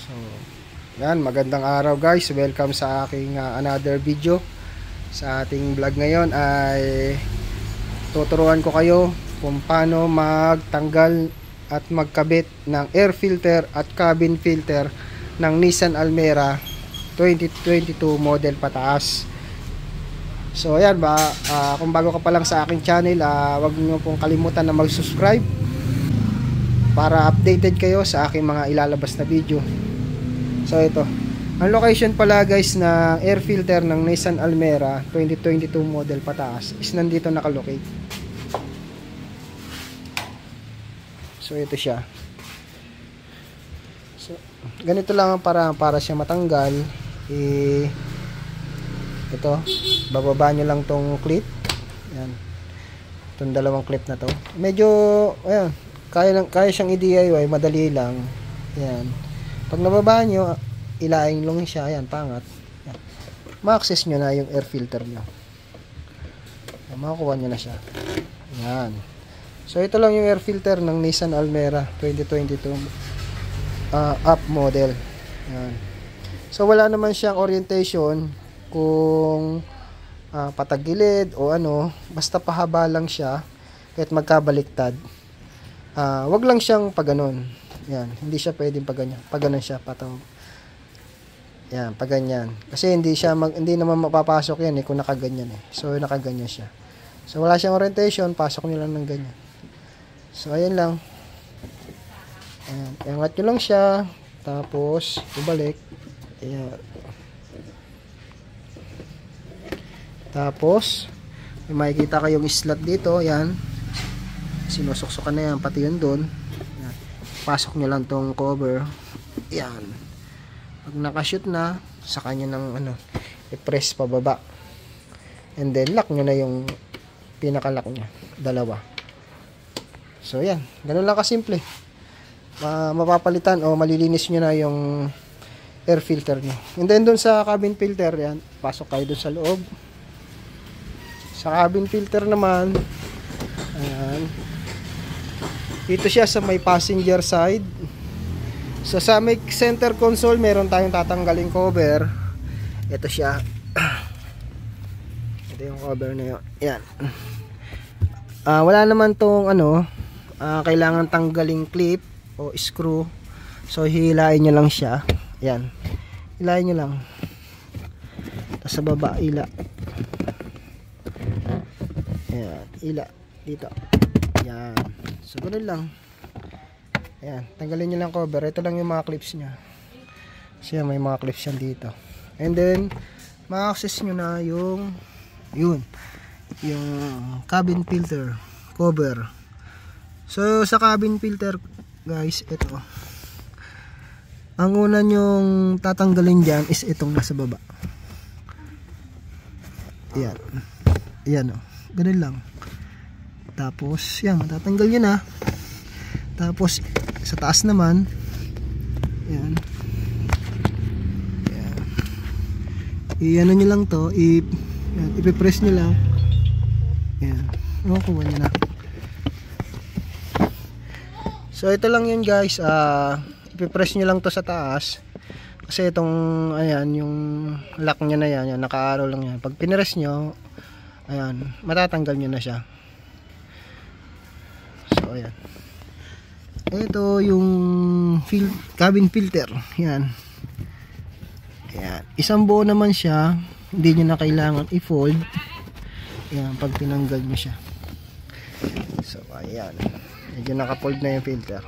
So, yan, magandang araw guys. Welcome sa aking another video. Sa ating vlog ngayon ay tuturuan ko kayo kung paano magtanggal at magkabit ng air filter at cabin filter ng Nissan Almera 2022 model pataas. So ayan ba, kung bago ka pa lang sa aking channel, huwag niyo pong kalimutan na mag-subscribe para updated kayo sa aking mga ilalabas na video. So ito, ang location pala guys na air filter ng Nissan Almera 2022 model pataas is nandito nakalocate. So ito siya. So ganito lang ang para siya matanggal. Ito, bababa nyo lang tong clip. Yan. Itong dalawang clip na to. Medyo ayan, kaya siyang i-DIY, madali lang. Yan. Pag nababa nyo, ilaing lang siya. Ayan, pangat. Yan. Ma-access nyo na yung air filter nyo. Yan, makakuha nyo na siya. Yan. So, ito lang yung air filter ng Nissan Almera 2022 up model. Yan. So, wala naman siyang orientation kung patagilid o ano. Basta pahaba lang siya kahit magkabaliktad. Wag lang siyang paganon. Yan, hindi siya pwedeng paganyan. Paganon siya patawag. Yan, paganyan. Kasi hindi naman mapapasok yan kung nakaganyan So nakaganyan siya. So wala siyang orientation, pasok niyo lang ng ganyan. So ayan lang. Ayan, iangat niyo lang siya, tapos ibalik. Ayan. Tapos may makikita kayong slot dito, yan. Sinusuksukan na yan, pati yun doon. Pasok nyo lang tong cover. Yan. Pag nakashoot na, sa kanya ng i-press pababa. And then lock nyo na yung pinaka-lock nya, dalawa. So yan, ganun lang kasimple. Mapapalitan o malilinis nyo na yung air filter nyo. And then doon sa cabin filter, yan, pasok kayo doon sa loob. Sa cabin filter naman, ayan, dito siya sa may passenger side. So sa may center console, meron tayong tatanggaling cover. Ito siya. Ito yung cover na yun. Yan. Wala naman tong kailangan tanggaling clip o screw. So hihilain nyo lang siya. Yan. Hilain nyo lang. Tapos sa baba, ila. Yan. Ila. Dito. Yan. So, ganun lang. Ayan, tanggalin nyo lang cover. Ito lang yung mga clips nya. Kasi may mga clips yan dito. And then, ma-access nyo na yung cabin filter cover. So, sa cabin filter, guys, ito. Ang una nyong tatanggalin dyan is itong nasa baba. Ayan. Ayan, o. Ganun lang. Tapos, yan, matatanggal nyo na. Tapos, sa taas naman, yan. Yan. I-ano nyo lang to, ipipress nyo lang. Yan. Makukuha nyo na. So, ito lang yun guys. Ipipress nyo lang to sa taas. Kasi itong, ayan, yung lock nyo na yan, naka-arrow lang yan. Pag pinress nyo, ayan, matatanggal nyo na siya. So ayan. Ito yung cabin filter. Yan. Ayan. Isang buo naman siya. Hindi nyo na kailangan i-fold. Ayan. Pag tinanggal nyo siya. So ayan. Medyo naka-fold na yung filter.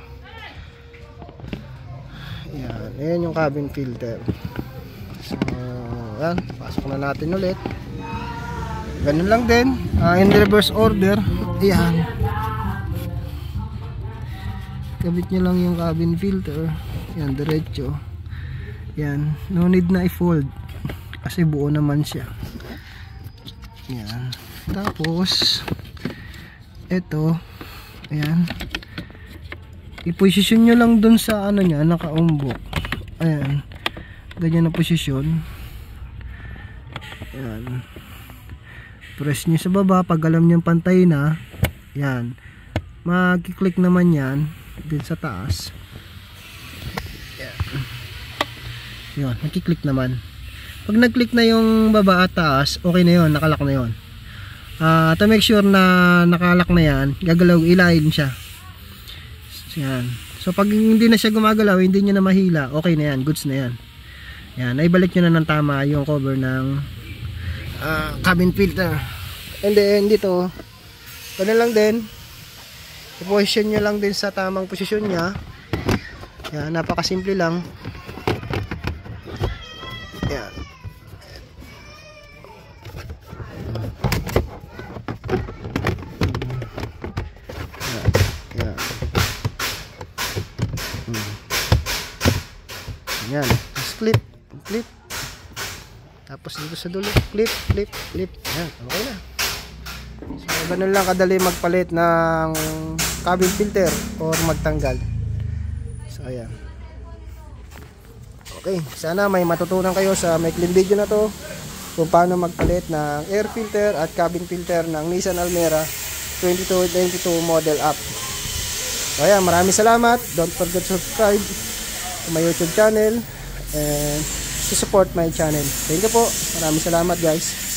Ayan. Ayan yung cabin filter. So ayan. Pasok na natin ulit. Ganun lang din. In reverse order. Ayan. Kabit nyo lang yung cabin filter. Yan, diretso. Yan, no need na i-fold kasi buo naman siya. Yan. Tapos ito, ayan, i-position nyo lang dun sa nya, nakaumbok. Ayan, ganyan na posisyon. Ayan, press nyo sa baba. Pag alam nyo pantay na, yan, mag-click naman yan din sa taas. Yan. Yun, nagki-click naman. Pag nag-click na yung baba at taas, okay na yun, nakalock na yun. To make sure na nakalock na yan, gagalaw, ilayin siya. Yan. So pag hindi na siya gumagalaw, hindi nyo na mahila, okay na yan, goods na yan. Yan, naibalik nyo na ng tama yung cover ng cabin filter. And then dito, ganun lang din, i-position nyo lang din sa tamang posisyon nya. Yan, napakasimple lang. Yan. Yan. Yan. Tapos clip. Tapos dito sa dulo, clip. Yan, okay na. So, ganun lang kadali magpalit ng cabin filter or magtanggal. So, ayan. Okay, sana may matutunan kayo sa maikling video na to kung paano magpalit ng air filter at cabin filter ng Nissan Almera 2022 model up. So, ayan, maraming salamat. Don't forget to subscribe to my YouTube channel and to support my channel. Thank you po. Maraming salamat guys.